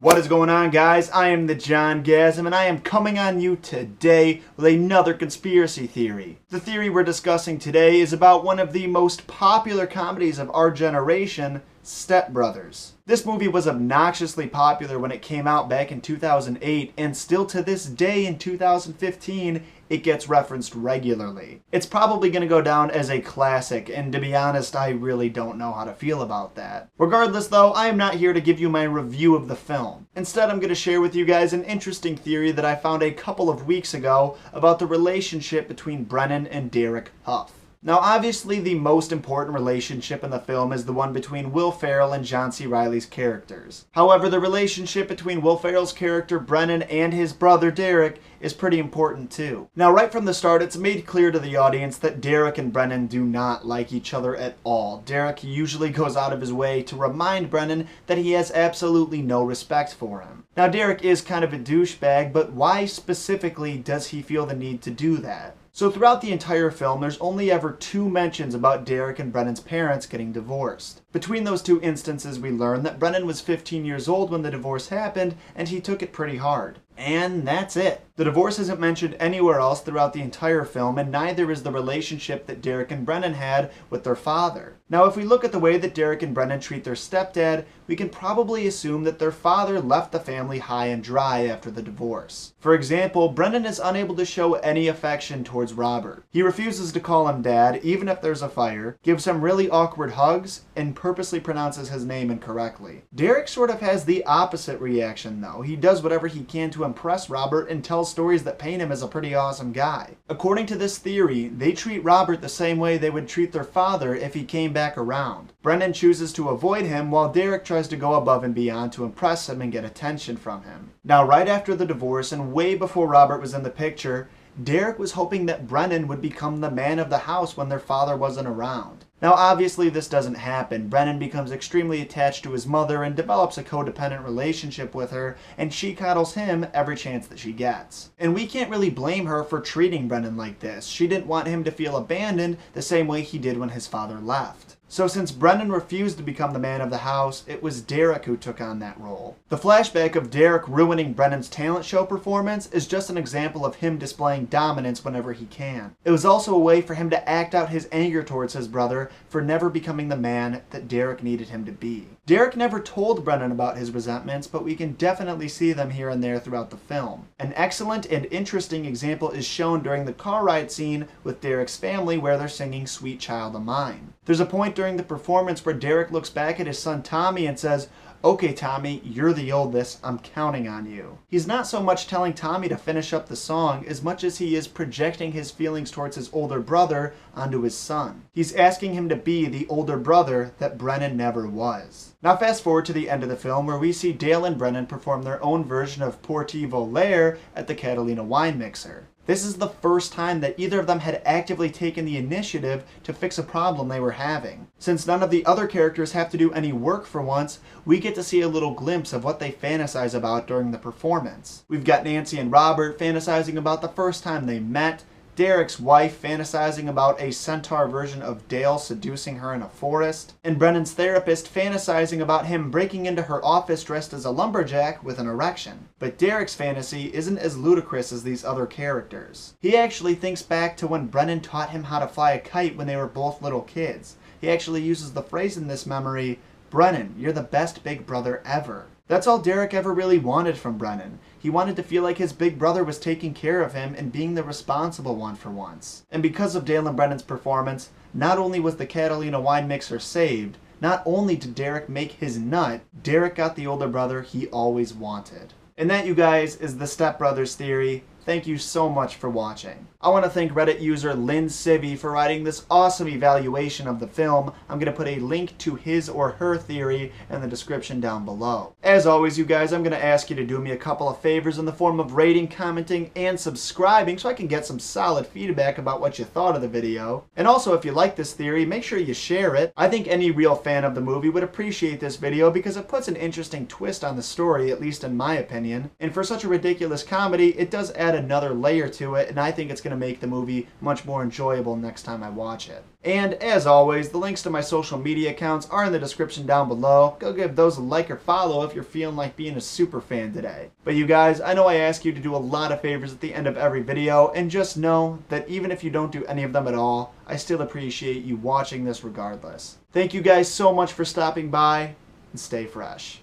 What is going on, guys? I am the John Gasm, and I am coming on you today with another conspiracy theory. The theory we're discussing today is about one of the most popular comedies of our generation, Step Brothers. This movie was obnoxiously popular when it came out back in 2008, and still to this day in 2015, it gets referenced regularly. It's probably going to go down as a classic, and to be honest, I really don't know how to feel about that. Regardless though, I am not here to give you my review of the film. Instead, I'm going to share with you guys an interesting theory that I found a couple of weeks ago about the relationship between Brennan and Derek Huff. Now, obviously, the most important relationship in the film is the one between Will Ferrell and John C. Reilly's characters. However, the relationship between Will Ferrell's character Brennan and his brother Derek is pretty important too. Now, right from the start, it's made clear to the audience that Derek and Brennan do not like each other at all. Derek usually goes out of his way to remind Brennan that he has absolutely no respect for him. Now, Derek is kind of a douchebag, but why specifically does he feel the need to do that? So throughout the entire film, there's only ever two mentions about Derek and Brennan's parents getting divorced. Between those two instances, we learn that Brennan was 15 years old when the divorce happened, and he took it pretty hard. And that's it. The divorce isn't mentioned anywhere else throughout the entire film, and neither is the relationship that Derek and Brennan had with their father. Now, if we look at the way that Derek and Brennan treat their stepdad, we can probably assume that their father left the family high and dry after the divorce. For example, Brennan is unable to show any affection towards Robert. He refuses to call him dad, even if there's a fire, gives him really awkward hugs, and purposely pronounces his name incorrectly. Derek sort of has the opposite reaction though. He does whatever he can to impress Robert and tells stories that paint him as a pretty awesome guy. According to this theory, they treat Robert the same way they would treat their father if he came back around. Brennan chooses to avoid him while Derek tries to go above and beyond to impress him and get attention from him. Now, right after the divorce and way before Robert was in the picture, Derek was hoping that Brennan would become the man of the house when their father wasn't around. Now, obviously this doesn't happen. Brennan becomes extremely attached to his mother and develops a codependent relationship with her, and she coddles him every chance that she gets. And we can't really blame her for treating Brennan like this. She didn't want him to feel abandoned the same way he did when his father left. So since Brennan refused to become the man of the house, it was Derek who took on that role. The flashback of Derek ruining Brennan's talent show performance is just an example of him displaying dominance whenever he can. It was also a way for him to act out his anger towards his brother for never becoming the man that Derek needed him to be. Derek never told Brennan about his resentments, but we can definitely see them here and there throughout the film. An excellent and interesting example is shown during the car ride scene with Derek's family where they're singing Sweet Child of Mine. There's a point during the performance where Derek looks back at his son Tommy and says, "Okay, Tommy, you're the oldest, I'm counting on you." He's not so much telling Tommy to finish up the song as much as he is projecting his feelings towards his older brother onto his son. He's asking him to be the older brother that Brennan never was. Now fast forward to the end of the film where we see Dale and Brennan perform their own version of Porti Volare at the Catalina wine mixer. This is the first time that either of them had actively taken the initiative to fix a problem they were having. Since none of the other characters have to do any work for once, we get to see a little glimpse of what they fantasize about during the performance. We've got Nancy and Robert fantasizing about the first time they met, Derek's wife fantasizing about a centaur version of Dale seducing her in a forest, and Brennan's therapist fantasizing about him breaking into her office dressed as a lumberjack with an erection. But Derek's fantasy isn't as ludicrous as these other characters. He actually thinks back to when Brennan taught him how to fly a kite when they were both little kids. He actually uses the phrase in this memory, "Brennan, you're the best big brother ever." That's all Derek ever really wanted from Brennan. He wanted to feel like his big brother was taking care of him and being the responsible one for once. And because of Dale and Brennan's performance, not only was the Catalina wine mixer saved, not only did Derek make his nut, Derek got the older brother he always wanted. And that, you guys, is the Step Brothers theory. Thank you so much for watching. I want to thank Reddit user LinSivvi for writing this awesome evaluation of the film. I'm going to put a link to his or her theory in the description down below. As always, you guys, I'm going to ask you to do me a couple of favors in the form of rating, commenting, and subscribing so I can get some solid feedback about what you thought of the video. And also, if you like this theory, make sure you share it. I think any real fan of the movie would appreciate this video because it puts an interesting twist on the story, at least in my opinion. And for such a ridiculous comedy, it does add add another layer to it, and I think it's going to make the movie much more enjoyable next time I watch it. And as always, the links to my social media accounts are in the description down below. Go give those a like or follow if you're feeling like being a super fan today. But you guys, I know I ask you to do a lot of favors at the end of every video, and just know that even if you don't do any of them at all, I still appreciate you watching this regardless. Thank you guys so much for stopping by, and stay fresh.